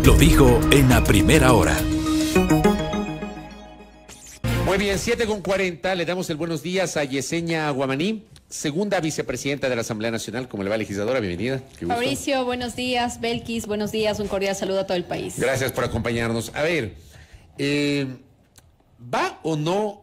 Lo dijo en la primera hora. Muy bien, 7:40, le damos el buenos días a Yesenia Guamaní, segunda vicepresidenta de la Asamblea Nacional. ¿Cómo le va, legisladora? Bienvenida. Qué gusto. Fabricio, buenos días. Belkis, buenos días. Un cordial saludo a todo el país. Gracias por acompañarnos. A ver, ¿va o no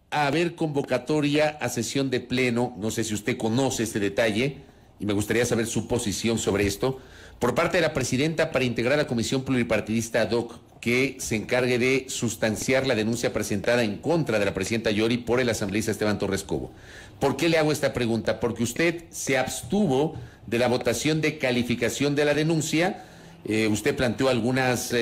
a haber convocatoria a sesión de pleno? No sé si usted conoce este detalle y me gustaría saber su posición sobre esto, por parte de la presidenta para integrar la comisión pluripartidista ad hoc que se encargue de sustanciar la denuncia presentada en contra de la presidenta Yori por el asambleísta Esteban Torres Cobo. ¿Por qué le hago esta pregunta? Porque usted se abstuvo de la votación de calificación de la denuncia. Usted planteó algunos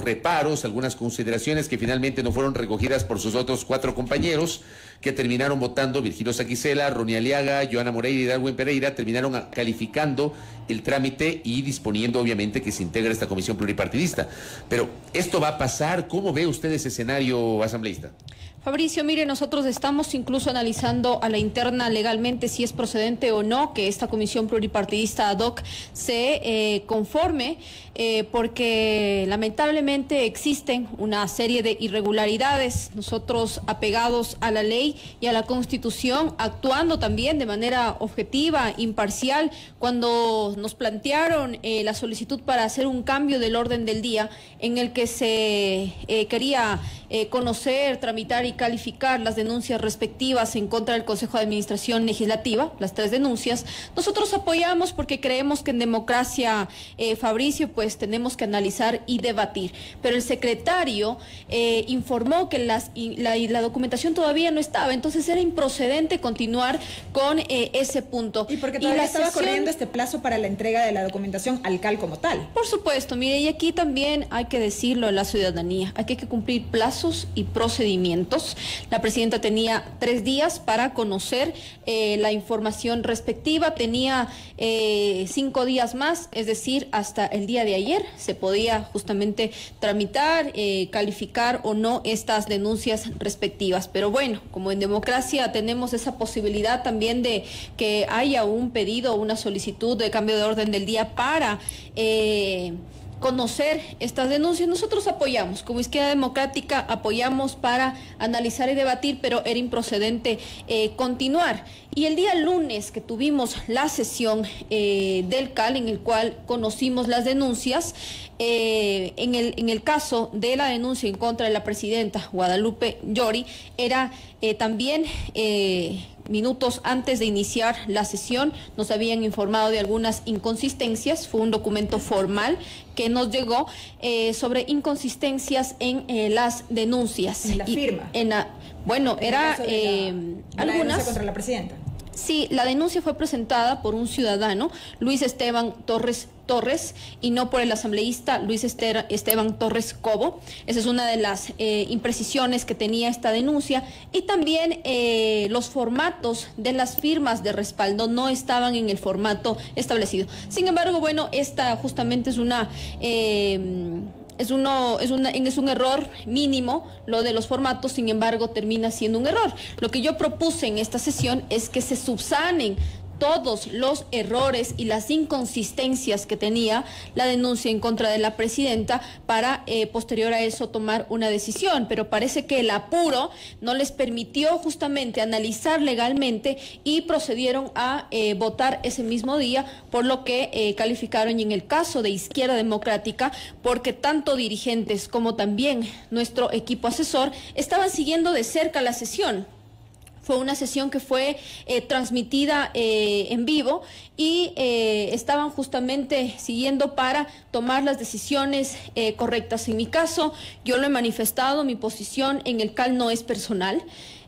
reparos, algunas consideraciones que finalmente no fueron recogidas por sus otros 4 compañeros, que terminaron votando. Virgilio Saquicela, Ronnie Aliaga, Joana Moreira y Darwin Pereira terminaron calificando el trámite y disponiendo obviamente que se integre esta comisión pluripartidista. Pero esto va a pasar. ¿Cómo ve usted ese escenario, asambleísta? Fabricio, mire, nosotros estamos incluso analizando a la interna legalmente si es procedente o no que esta comisión pluripartidista ad hoc se conforme, porque lamentablemente existen una serie de irregularidades. Nosotros, apegados a la ley y a la Constitución, actuando también de manera objetiva, imparcial, cuando nos plantearon la solicitud para hacer un cambio del orden del día en el que se quería conocer, tramitar y calificar las denuncias respectivas en contra del Consejo de Administración Legislativa, las 3 denuncias, nosotros apoyamos porque creemos que en democracia, Fabricio, pues tenemos que analizar y debatir. Pero el secretario informó que la documentación todavía no estaba, entonces era improcedente continuar con ese punto. Y porque todavía estaba corriendo este plazo para la entrega de la documentación al CAL como tal. Por supuesto, mire, y aquí también hay que decirlo a la ciudadanía, aquí hay que cumplir plazos y procedimientos. La presidenta tenía 3 días para conocer la información respectiva, tenía 5 días más, es decir, hasta el día de ayer se podía justamente tramitar, calificar o no estas denuncias respectivas. Pero bueno, como en democracia tenemos esa posibilidad también de que haya un pedido, una solicitud de cambio de orden del día para conocer estas denuncias. Nosotros apoyamos, como Izquierda Democrática, apoyamos para analizar y debatir, pero era improcedente continuar. Y el día lunes que tuvimos la sesión del CAL, en el cual conocimos las denuncias, en el caso de la denuncia en contra de la presidenta Guadalupe Yori, era también minutos antes de iniciar la sesión, nos habían informado de algunas inconsistencias. Fue un documento formal que nos llegó sobre inconsistencias en las denuncias. En la firma. Bueno, era algunas contra la presidenta. Sí, la denuncia fue presentada por un ciudadano, Luis Esteban Torres, y no por el asambleísta Luis Esteban Torres Cobo. Esa es una de las imprecisiones que tenía esta denuncia. Y también los formatos de las firmas de respaldo no estaban en el formato establecido. Sin embargo, bueno, esta justamente es un error mínimo lo de los formatos. Sin embargo, termina siendo un error. Lo que yo propuse en esta sesión es que se subsanen todos los errores y las inconsistencias que tenía la denuncia en contra de la presidenta para posterior a eso tomar una decisión. Pero parece que el apuro no les permitió justamente analizar legalmente y procedieron a votar ese mismo día, por lo que calificaron. Y en el caso de Izquierda Democrática, porque tanto dirigentes como también nuestro equipo asesor estaban siguiendo de cerca la sesión. Fue una sesión que fue transmitida en vivo y estaban justamente siguiendo para tomar las decisiones correctas. En mi caso, yo lo he manifestado, mi posición en el CAL no es personal,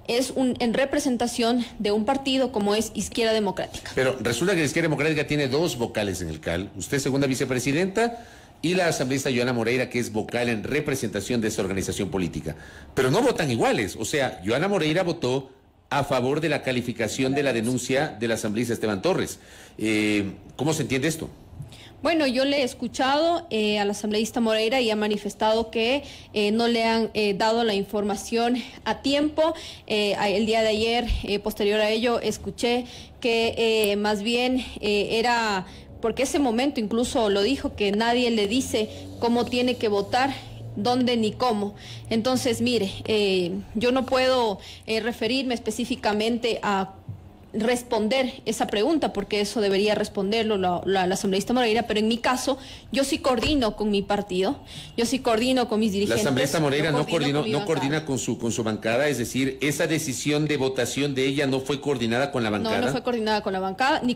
es en representación de un partido como es Izquierda Democrática. Pero resulta que la Izquierda Democrática tiene 2 vocales en el CAL, usted segunda vicepresidenta y la asambleísta Joana Moreira, que es vocal en representación de esa organización política. Pero no votan iguales, o sea, Joana Moreira votó a favor de la calificación de la denuncia del asambleísta Esteban Torres. ¿Cómo se entiende esto? Bueno, yo le he escuchado al asambleísta Moreira y ha manifestado que no le han dado la información a tiempo. El día de ayer, posterior a ello, escuché que más bien era porque ese momento incluso lo dijo, que nadie le dice cómo tiene que votar, dónde ni cómo. Entonces, mire, yo no puedo referirme específicamente a responder esa pregunta, porque eso debería responderlo la asambleísta Moreira, pero en mi caso, yo sí coordino con mi partido, yo sí coordino con mis dirigentes. La asambleísta Moreira no coordina con su bancada, es decir, esa decisión de votación de ella no fue coordinada con la bancada. No fue coordinada con la bancada, ni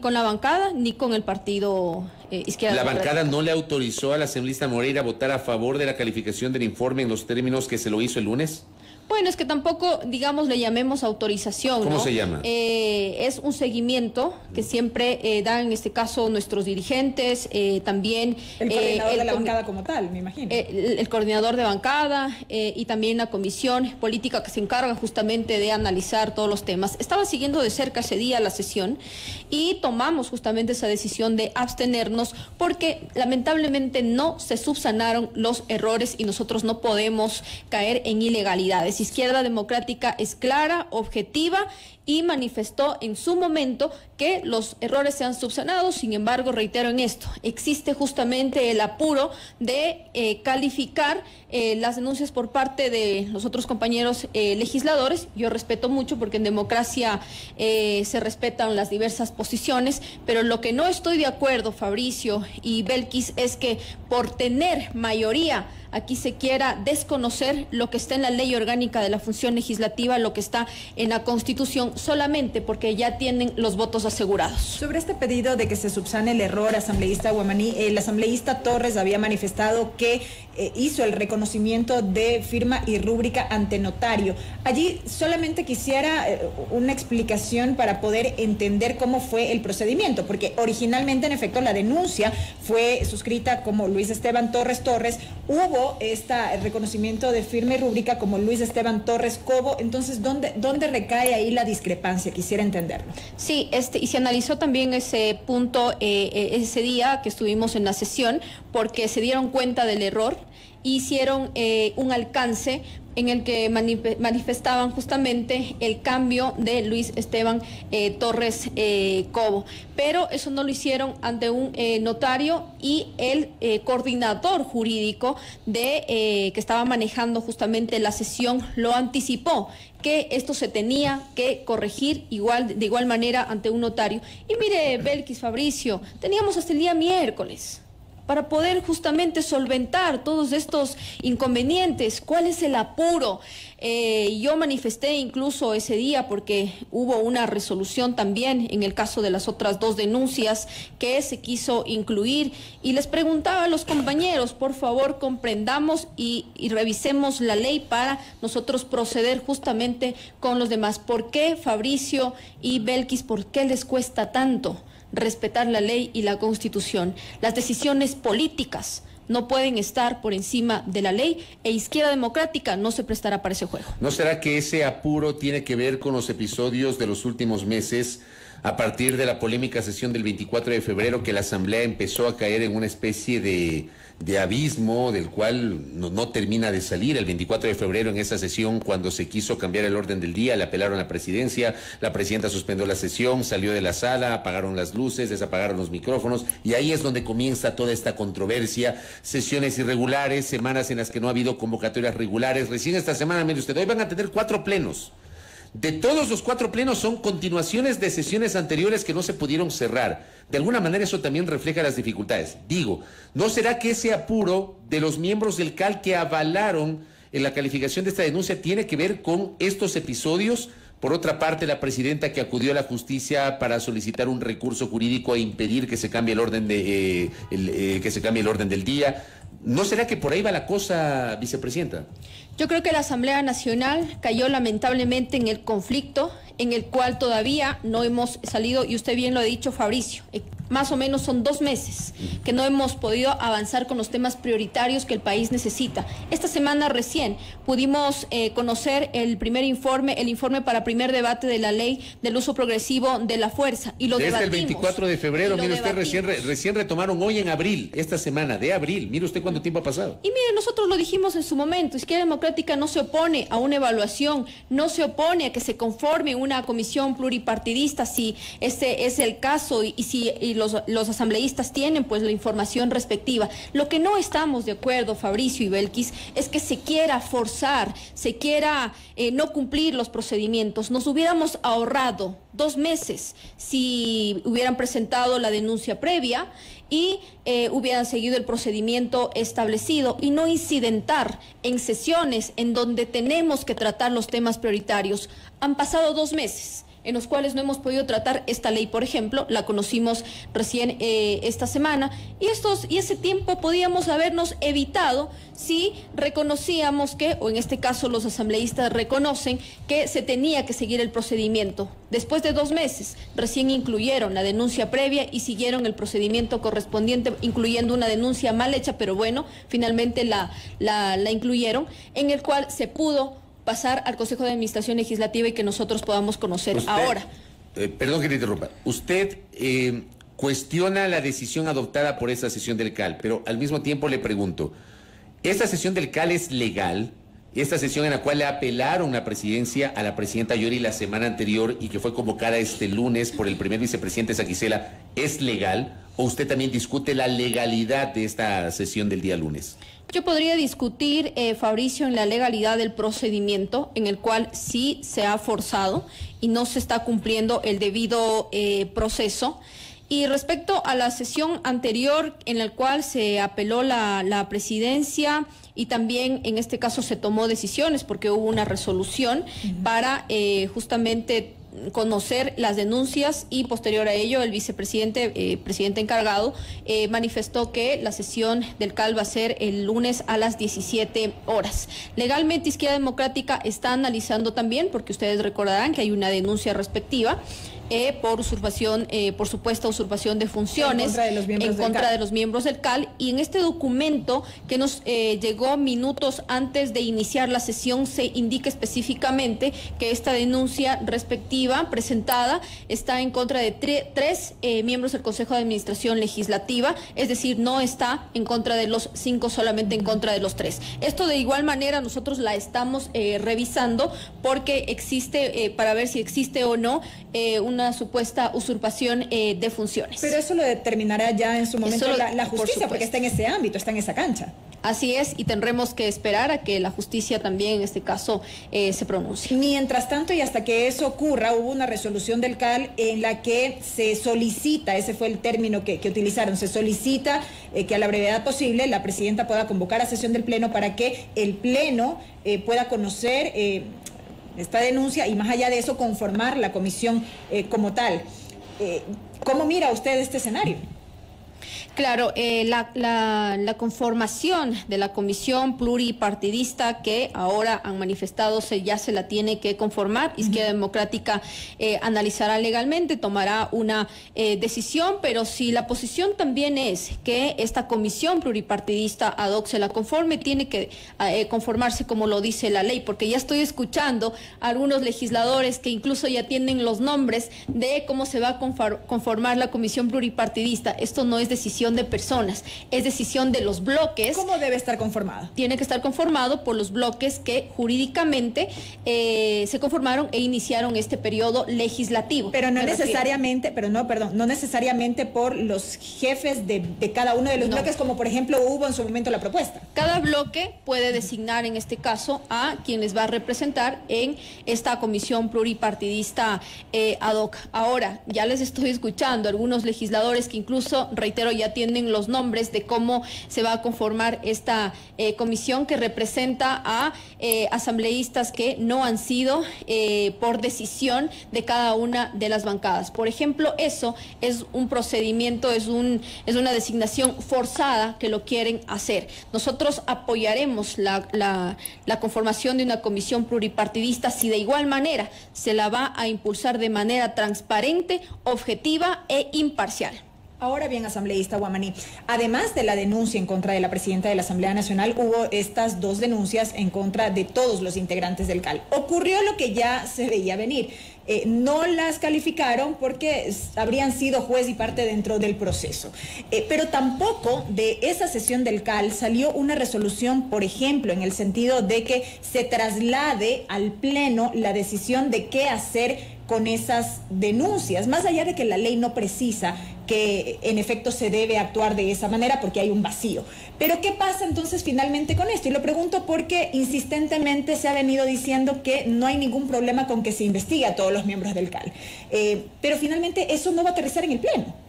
con el partido Izquierda La Democrática. bancada no le autorizó a la asambleísta Moreira a votar a favor de la calificación del informe en los términos que se lo hizo el lunes. Bueno, es que tampoco, digamos, le llamemos autorización, ¿Cómo ¿no? se llama? Es un seguimiento que siempre dan, en este caso, nuestros dirigentes, también... El coordinador de la bancada como tal, me imagino. El coordinador de bancada y también la comisión política que se encarga justamente de analizar todos los temas. Estaba siguiendo de cerca ese día la sesión y tomamos justamente esa decisión de abstenernos porque lamentablemente no se subsanaron los errores y nosotros no podemos caer en ilegalidades. Izquierda Democrática es clara, objetiva y manifestó en su momento que los errores se han subsanado. Sin embargo, reitero en esto, existe justamente el apuro de calificar las denuncias por parte de los otros compañeros legisladores. Yo respeto mucho porque en democracia se respetan las diversas posiciones, pero lo que no estoy de acuerdo, Fabricio y Belkis, es que por tener mayoría aquí se quiera desconocer lo que está en la ley orgánica de la función legislativa, lo que está en la Constitución, solamente porque ya tienen los votos asegurados. Sobre este pedido de que se subsane el error, asambleísta Guamaní, el asambleísta Torres había manifestado que hizo el reconocimiento de firma y rúbrica ante notario. Allí solamente quisiera una explicación para poder entender cómo fue el procedimiento, porque originalmente, en efecto, la denuncia fue suscrita como Luis Esteban Torres Torres, hubo este reconocimiento de firma y rúbrica como Luis Esteban Torres Cobo. Entonces, ¿dónde recae ahí la discrepancia? Quisiera entenderlo. Sí, y se analizó también ese punto ese día que estuvimos en la sesión, porque se dieron cuenta del error, hicieron un alcance en el que manifestaban justamente el cambio de Luis Esteban Torres Cobo. Pero eso no lo hicieron ante un notario, y el coordinador jurídico que estaba manejando justamente la sesión lo anticipó, que esto se tenía que corregir de igual manera ante un notario. Y mire, Belkis, Fabricio, teníamos hasta el día miércoles para poder justamente solventar todos estos inconvenientes. ¿Cuál es el apuro? Yo manifesté incluso ese día, porque hubo una resolución también en el caso de las otras dos denuncias que se quiso incluir, y les preguntaba a los compañeros, por favor comprendamos y revisemos la ley para nosotros proceder justamente con los demás. ¿Por qué, Fabricio y Belkis, por qué les cuesta tanto respetar la ley y la Constitución? Las decisiones políticas no pueden estar por encima de la ley, e Izquierda Democrática no se prestará para ese juego. ¿No será que ese apuro tiene que ver con los episodios de los últimos meses, a partir de la polémica sesión del 24 de febrero, que la Asamblea empezó a caer en una especie de abismo del cual no termina de salir? El 24 de febrero, en esa sesión, cuando se quiso cambiar el orden del día, le apelaron a la presidencia, la presidenta suspendió la sesión, salió de la sala, apagaron las luces, desapagaron los micrófonos, y ahí es donde comienza toda esta controversia. Sesiones irregulares, semanas en las que no ha habido convocatorias regulares. Recién esta semana, mire usted, hoy van a tener 4 plenos. De todos los 4 plenos son continuaciones de sesiones anteriores que no se pudieron cerrar. De alguna manera eso también refleja las dificultades. Digo, ¿no será que ese apuro de los miembros del CAL que avalaron en la calificación de esta denuncia tiene que ver con estos episodios? Por otra parte, la presidenta que acudió a la justicia para solicitar un recurso jurídico e impedir que se cambie el orden del día. ¿No será que por ahí va la cosa, vicepresidenta? Yo creo que la Asamblea Nacional cayó lamentablemente en el conflicto en el cual todavía no hemos salido, y usted bien lo ha dicho, Fabricio. Más o menos son 2 meses que no hemos podido avanzar con los temas prioritarios que el país necesita. Esta semana recién pudimos conocer el informe para primer debate de la ley del uso progresivo de la fuerza, y lo debatimos. Desde el 24 de febrero, mire usted, recién retomaron hoy en abril, esta semana de abril. Mire usted cuánto tiempo ha pasado. Y mire, nosotros lo dijimos en su momento, Izquierda Democrática no se opone a una evaluación, no se opone a que se conforme una comisión pluripartidista, si ese es el caso, y si los asambleístas tienen pues la información respectiva. Lo que no estamos de acuerdo, Fabricio y Belkis, es que se quiera forzar, se quiera no cumplir los procedimientos. Nos hubiéramos ahorrado 2 meses si hubieran presentado la denuncia previa y hubieran seguido el procedimiento establecido y no incidentar en sesiones en donde tenemos que tratar los temas prioritarios. Han pasado 2 meses en los cuales no hemos podido tratar esta ley, por ejemplo, la conocimos recién esta semana, y ese tiempo podíamos habernos evitado si reconocíamos que, o en este caso los asambleístas reconocen, que se tenía que seguir el procedimiento. Después de 2 meses, recién incluyeron la denuncia previa y siguieron el procedimiento correspondiente, incluyendo una denuncia mal hecha, pero bueno, finalmente la incluyeron, en el cual se pudo pasar al Consejo de Administración Legislativa y que nosotros podamos conocer ahora. Perdón que te interrumpa. Usted cuestiona la decisión adoptada por esa sesión del CAL, pero al mismo tiempo le pregunto, ¿esta sesión del CAL es legal? Esta sesión en la cual le apelaron la presidencia a la presidenta Yori la semana anterior y que fue convocada este lunes por el primer vicepresidente Saquicela, ¿es legal? ¿O usted también discute la legalidad de esta sesión del día lunes? Yo podría discutir, Fabricio, en la legalidad del procedimiento en el cual sí se ha forzado y no se está cumpliendo el debido proceso. Y respecto a la sesión anterior en la cual se apeló la presidencia y también en este caso se tomó decisiones porque hubo una resolución para justamente conocer las denuncias y posterior a ello el vicepresidente, presidente encargado, manifestó que la sesión del CAL va a ser el lunes a las 17 horas. Legalmente Izquierda Democrática está analizando también, porque ustedes recordarán que hay una denuncia respectiva, por usurpación, por supuesta usurpación de funciones en contra de los miembros del CAL, y en este documento que nos llegó minutos antes de iniciar la sesión se indica específicamente que esta denuncia respectiva presentada está en contra de 3 miembros del Consejo de Administración Legislativa, es decir, no está en contra de los 5, solamente en contra de los 3. Esto de igual manera nosotros la estamos revisando porque existe, para ver si existe o no una supuesta usurpación de funciones. Pero eso lo determinará ya en su momento la justicia, porque está en ese ámbito, está en esa cancha. Así es, y tendremos que esperar a que la justicia también en este caso se pronuncie. Mientras tanto, y hasta que eso ocurra, hubo una resolución del CAL en la que se solicita, ese fue el término que utilizaron, se solicita que a la brevedad posible la presidenta pueda convocar a sesión del Pleno para que el Pleno pueda conocer esta denuncia y más allá de eso conformar la comisión como tal. ¿Cómo mira usted este escenario? Claro, la conformación de la comisión pluripartidista que ahora han manifestado ya se la tiene que conformar. Izquierda Democrática analizará legalmente, tomará una decisión, pero si la posición también es que esta comisión pluripartidista ad hoc se la conforme, tiene que conformarse como lo dice la ley, porque ya estoy escuchando a algunos legisladores que incluso ya tienen los nombres de cómo se va a conformar la comisión pluripartidista. Esto no es decisión de personas, es decisión de los bloques. ¿Cómo debe estar conformado? Tiene que estar conformado por los bloques que jurídicamente se conformaron e iniciaron este periodo legislativo. Pero no necesariamente, no necesariamente por los jefes de cada uno de los bloques, como por ejemplo hubo en su momento la propuesta. Cada bloque puede designar en este caso a quien les va a representar en esta comisión pluripartidista ad hoc. Ahora, ya les estoy escuchando algunos legisladores que incluso, reitero, ya tienen los nombres de cómo se va a conformar esta comisión que representa a asambleístas que no han sido por decisión de cada una de las bancadas. Por ejemplo, eso es un procedimiento, es una designación forzada que lo quieren hacer. Nosotros apoyaremos la conformación de una comisión pluripartidista si de igual manera se la va a impulsar de manera transparente, objetiva e imparcial. Ahora bien, asambleísta Wamani, además de la denuncia en contra de la presidenta de la Asamblea Nacional, hubo estas 2 denuncias en contra de todos los integrantes del CAL. Ocurrió lo que ya se veía venir. No las calificaron porque habrían sido juez y parte dentro del proceso. Pero tampoco de esa sesión del CAL salió una resolución, por ejemplo, en el sentido de que se traslade al Pleno la decisión de qué hacer con esas denuncias, más allá de que la ley no precisa que en efecto se debe actuar de esa manera porque hay un vacío. Pero ¿qué pasa entonces finalmente con esto? Y lo pregunto porque insistentemente se ha venido diciendo que no hay ningún problema con que se investigue a todos los miembros del CAL. Pero finalmente eso no va a aterrizar en el Pleno.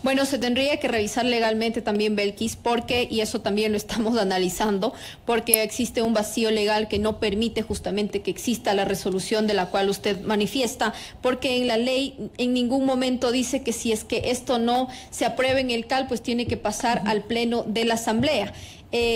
Bueno, se tendría que revisar legalmente también, Belkis, porque, y eso también lo estamos analizando, porque existe un vacío legal que no permite justamente que exista la resolución de la cual usted manifiesta, porque en la ley en ningún momento dice que si es que esto no se aprueba en el CAL, pues tiene que pasar al Pleno de la Asamblea.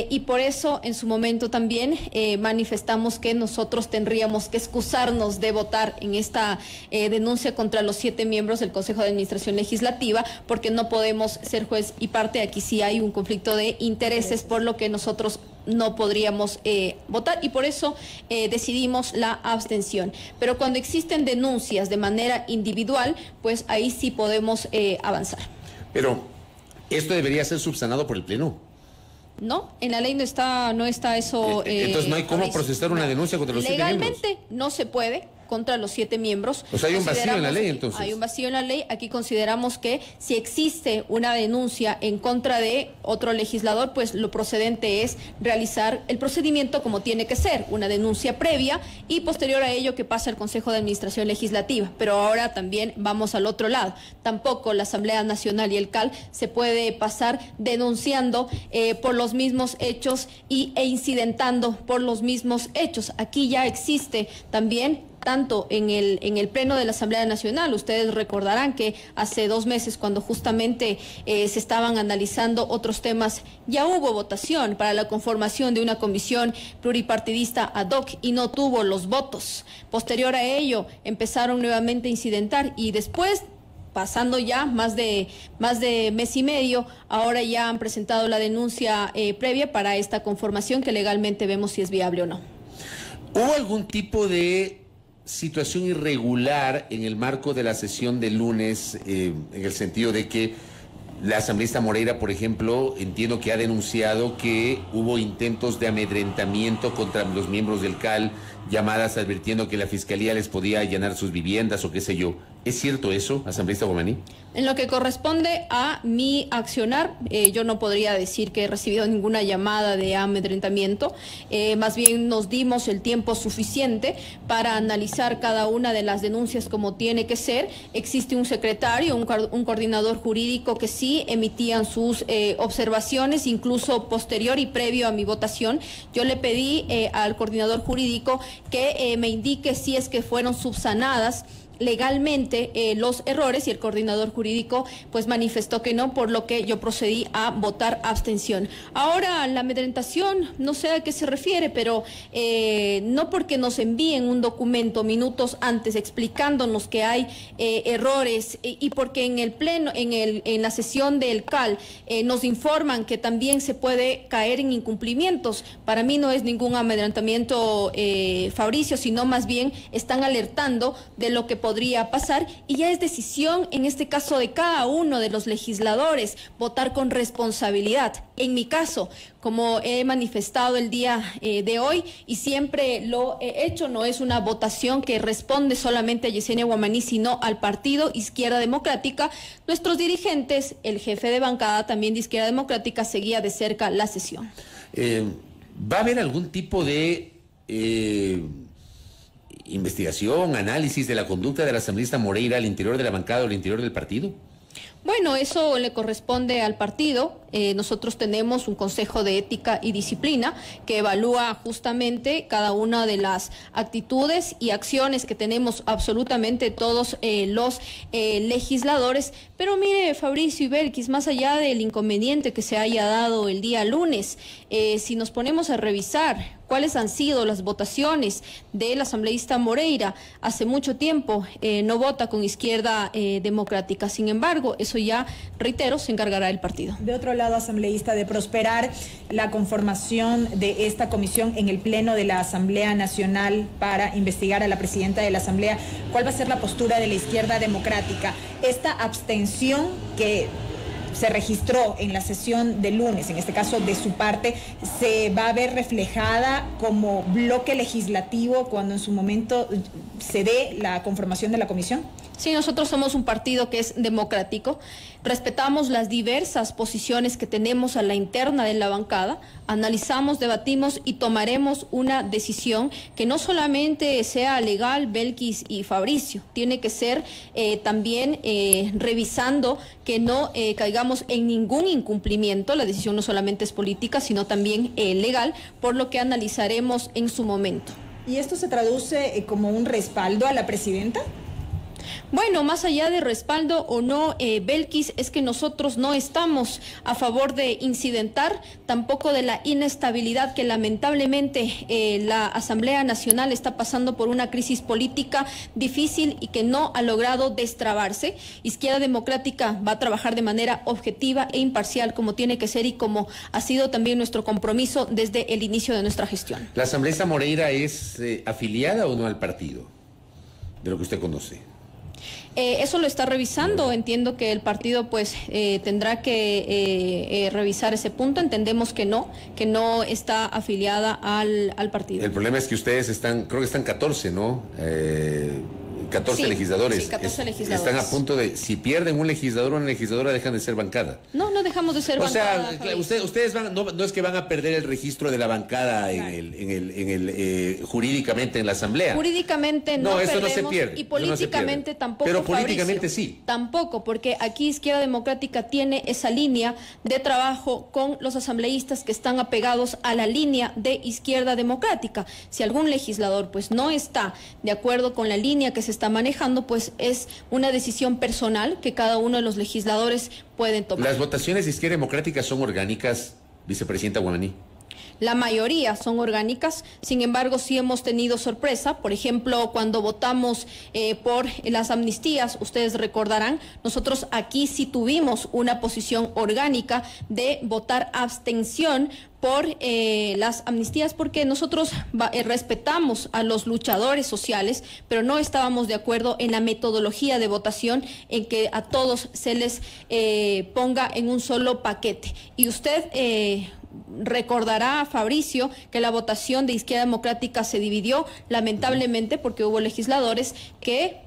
Y por eso en su momento también manifestamos que nosotros tendríamos que excusarnos de votar en esta denuncia contra los 7 miembros del Consejo de Administración Legislativa, porque no podemos ser juez y parte. Aquí sí hay un conflicto de intereses, por lo que nosotros no podríamos votar y por eso decidimos la abstención. Pero cuando existen denuncias de manera individual, pues ahí sí podemos avanzar. Pero esto debería ser subsanado por el Pleno. No, en la ley no está eso. Entonces no hay cómo procesar una denuncia contra los 7 miembros. Legalmente no se puede contra los 7 miembros. Pues hay un vacío en la ley, entonces. Hay un vacío en la ley. Aquí consideramos que si existe una denuncia en contra de otro legislador, pues lo procedente es realizar el procedimiento como tiene que ser, una denuncia previa y posterior a ello que pasa al Consejo de Administración Legislativa. Pero ahora también vamos al otro lado. Tampoco la Asamblea Nacional y el CAL se puede pasar denunciando por los mismos hechos e incidentando por los mismos hechos. Aquí ya existe también tanto en el Pleno de la Asamblea Nacional. Ustedes recordarán que hace 2 meses, cuando justamente se estaban analizando otros temas, ya hubo votación para la conformación de una comisión pluripartidista ad hoc y no tuvo los votos. Posterior a ello, empezaron nuevamente a incidentar y después, pasando ya más de mes y medio, ahora ya han presentado la denuncia previa para esta conformación que legalmente vemos si es viable o no. ¿Hubo algún tipo de situación irregular en el marco de la sesión de lunes, en el sentido de que la asambleísta Moreira, por ejemplo, entiendo que ha denunciado que hubo intentos de amedrentamiento contra los miembros del CAL, llamadas advirtiendo que la Fiscalía les podía allanar sus viviendas o qué sé yo? ¿Es cierto eso, asambleísta Wamani? En lo que corresponde a mi accionar, yo no podría decir que he recibido ninguna llamada de amedrentamiento. Más bien nos dimos el tiempo suficiente para analizar cada una de las denuncias como tiene que ser. Existe un secretario, un coordinador jurídico que sí emitían sus observaciones, incluso posterior y previo a mi votación. Yo le pedí al coordinador jurídico que me indique si es que fueron subsanadas legalmente los errores, y el coordinador jurídico pues manifestó que no, por lo que yo procedí a votar abstención. Ahora, la amedrentación, no sé a qué se refiere, pero no porque nos envíen un documento minutos antes explicándonos que hay errores y porque en el pleno, en la sesión del CAL nos informan que también se puede caer en incumplimientos. Para mí no es ningún amedrentamiento, Fabricio, sino más bien están alertando de lo que podría pasar, y ya es decisión en este caso de cada uno de los legisladores votar con responsabilidad. En mi caso, como he manifestado el día de hoy y siempre lo he hecho, no es una votación que responde solamente a Yesenia Wamani, sino al partido Izquierda Democrática. Nuestros dirigentes, el jefe de bancada también de Izquierda Democrática, seguía de cerca la sesión. ¿Va a haber algún tipo de investigación, análisis de la conducta de la asambleísta Moreira al interior de la bancada o al interior del partido? Bueno, eso le corresponde al partido. Nosotros tenemos un Consejo de Ética y Disciplina que evalúa justamente cada una de las actitudes y acciones que tenemos absolutamente todos los legisladores. Pero mire, Fabricio y Belkis, más allá del inconveniente que se haya dado el día lunes, si nos ponemos a revisar cuáles han sido las votaciones del asambleísta Moreira, hace mucho tiempo no vota con Izquierda Democrática. Sin embargo, eso ya, reitero, se encargará el partido. De otro lado, asambleísta, de prosperar la conformación de esta comisión en el Pleno de la Asamblea Nacional para investigar a la presidenta de la Asamblea, ¿cuál va a ser la postura de la Izquierda Democrática? Esta abstención que se registró en la sesión de lunes, en este caso de su parte, ¿se va a ver reflejada como bloque legislativo cuando en su momento se dé la conformación de la comisión? Sí, nosotros somos un partido que es democrático, respetamos las diversas posiciones que tenemos a la interna de la bancada, analizamos, debatimos y tomaremos una decisión que no solamente sea legal, Belkis y Fabricio, tiene que ser también revisando que no caigamos en ningún incumplimiento. La decisión no solamente es política, sino también legal, por lo que analizaremos en su momento. ¿Y esto se traduce como un respaldo a la presidenta? Bueno, más allá de respaldo o no, Belkis, es que nosotros no estamos a favor de incidentar, tampoco de la inestabilidad que lamentablemente la Asamblea Nacional está pasando por una crisis política difícil y que no ha logrado destrabarse. Izquierda Democrática va a trabajar de manera objetiva e imparcial como tiene que ser y como ha sido también nuestro compromiso desde el inicio de nuestra gestión. ¿La asambleísta Moreira es afiliada o no al partido? De lo que usted conoce. Eso lo está revisando, entiendo que el partido pues tendrá que revisar ese punto, entendemos que no está afiliada al partido. El problema es que ustedes están, creo que están 14, ¿no? 14 sí, legisladores. Sí, 14 legisladores. Están a punto de, si pierden un legislador o una legisladora, dejan de ser bancada. No dejamos de ser bancada. O sea, ustedes van, no es que van a perder el registro de la bancada jurídicamente en la asamblea. Jurídicamente no eso perdemos, no se pierde. Y políticamente tampoco. Pero políticamente Fabricio, sí. Tampoco, porque aquí Izquierda Democrática tiene esa línea de trabajo con los asambleístas que están apegados a la línea de Izquierda Democrática. Si algún legislador pues no está de acuerdo con la línea que se está manejando, pues es una decisión personal que cada uno de los legisladores pueden tomar. ¿Las votaciones de Izquierda Democrática son orgánicas, vicepresidenta Wamani? La mayoría son orgánicas, sin embargo sí hemos tenido sorpresa. Por ejemplo, cuando votamos por las amnistías, ustedes recordarán, nosotros aquí sí tuvimos una posición orgánica de votar abstención por las amnistías, porque nosotros respetamos a los luchadores sociales, pero no estábamos de acuerdo en la metodología de votación, en que a todos se les ponga en un solo paquete. Y usted recordará, Fabricio, que la votación de Izquierda Democrática se dividió lamentablemente porque hubo legisladores que,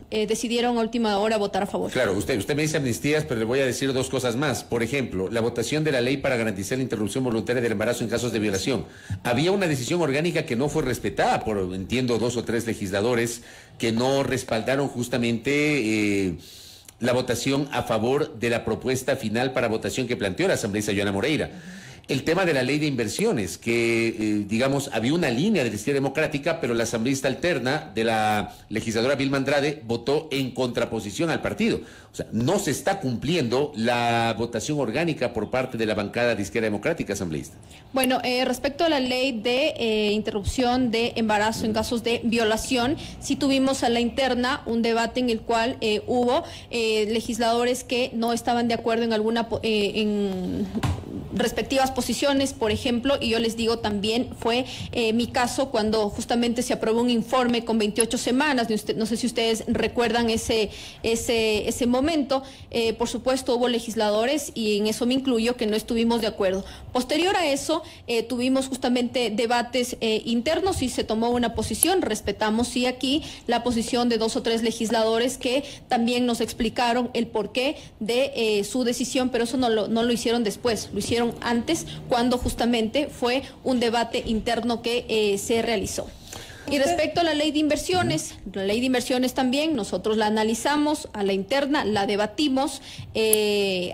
decidieron a última hora votar a favor. Claro, usted me dice amnistías, pero le voy a decir dos cosas más. Por ejemplo, la votación de la ley para garantizar la interrupción voluntaria del embarazo en casos de violación. Había una decisión orgánica que no fue respetada por, entiendo, 2 o 3 legisladores que no respaldaron justamente la votación a favor de la propuesta final para votación que planteó la asambleísta Joana Moreira. El tema de la ley de inversiones, que, digamos, había una línea de la Izquierda Democrática, pero la asambleísta alterna de la legisladora Vilma Andrade votó en contraposición al partido. O sea, no se está cumpliendo la votación orgánica por parte de la bancada de Izquierda Democrática asambleísta. Bueno, respecto a la ley de interrupción de embarazo en casos de violación, sí tuvimos a la interna un debate en el cual hubo legisladores que no estaban de acuerdo en alguna respectivas posiciones, por ejemplo, y yo les digo también fue mi caso cuando justamente se aprobó un informe con 28 semanas, no sé si ustedes recuerdan ese momento, por supuesto hubo legisladores y en eso me incluyo que no estuvimos de acuerdo. Posterior a eso tuvimos justamente debates internos y se tomó una posición, respetamos sí aquí la posición de 2 o 3 legisladores que también nos explicaron el porqué de su decisión, pero eso no lo hicieron después, lo hicieron antes, cuando justamente fue un debate interno que se realizó. Y respecto a la ley de inversiones, también nosotros la analizamos a la interna, la debatimos,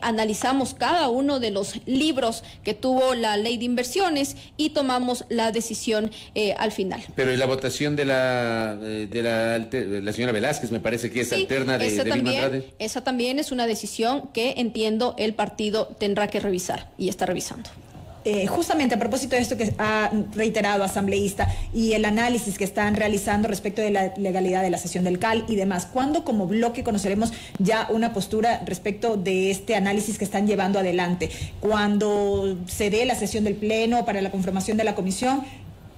analizamos cada uno de los libros que tuvo la ley de inversiones y tomamos la decisión al final. Pero ¿y la votación de la señora Velázquez, me parece que es sí, alterna de Vilma Andrade? Esa también es una decisión que entiendo el partido tendrá que revisar y está revisando. Justamente a propósito de esto que ha reiterado asambleísta y el análisis que están realizando respecto de la legalidad de la sesión del CAL y demás, ¿cuándo como bloque conoceremos ya una postura respecto de este análisis que están llevando adelante? ¿Cuándo se dé la sesión del Pleno para la conformación de la comisión?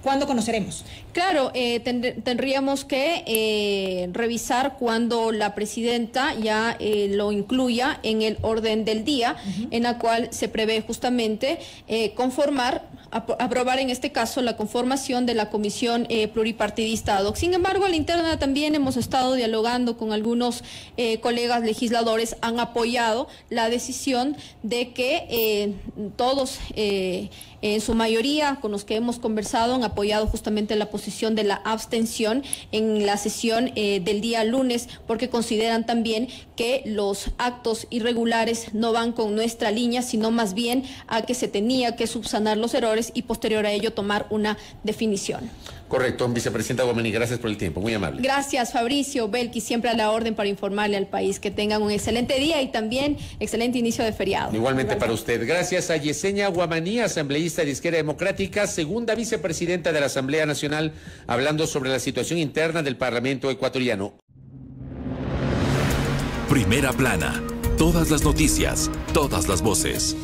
¿cuándo conoceremos? Claro, tendríamos que revisar cuando la presidenta ya lo incluya en el orden del día, en la cual se prevé justamente aprobar en este caso la conformación de la comisión pluripartidista ad hoc. Sin embargo, a la interna también hemos estado dialogando con algunos colegas legisladores, han apoyado la decisión de que todos, en su mayoría, con los que hemos conversado, han apoyado justamente la posición de la abstención en la sesión del día lunes, porque consideran también que los actos irregulares no van con nuestra línea, sino más bien a que se tenía que subsanar los errores y posterior a ello tomar una definición. Correcto, vicepresidenta Wamani, gracias por el tiempo, muy amable. Gracias, Fabricio, Belkis, siempre a la orden para informarle al país. Que tengan un excelente día y también excelente inicio de feriado. Igualmente para usted. Gracias a Yesenia Wamani, asambleísta de Izquierda Democrática, segunda vicepresidenta de la Asamblea Nacional, hablando sobre la situación interna del Parlamento ecuatoriano. Primera plana. Todas las noticias, todas las voces.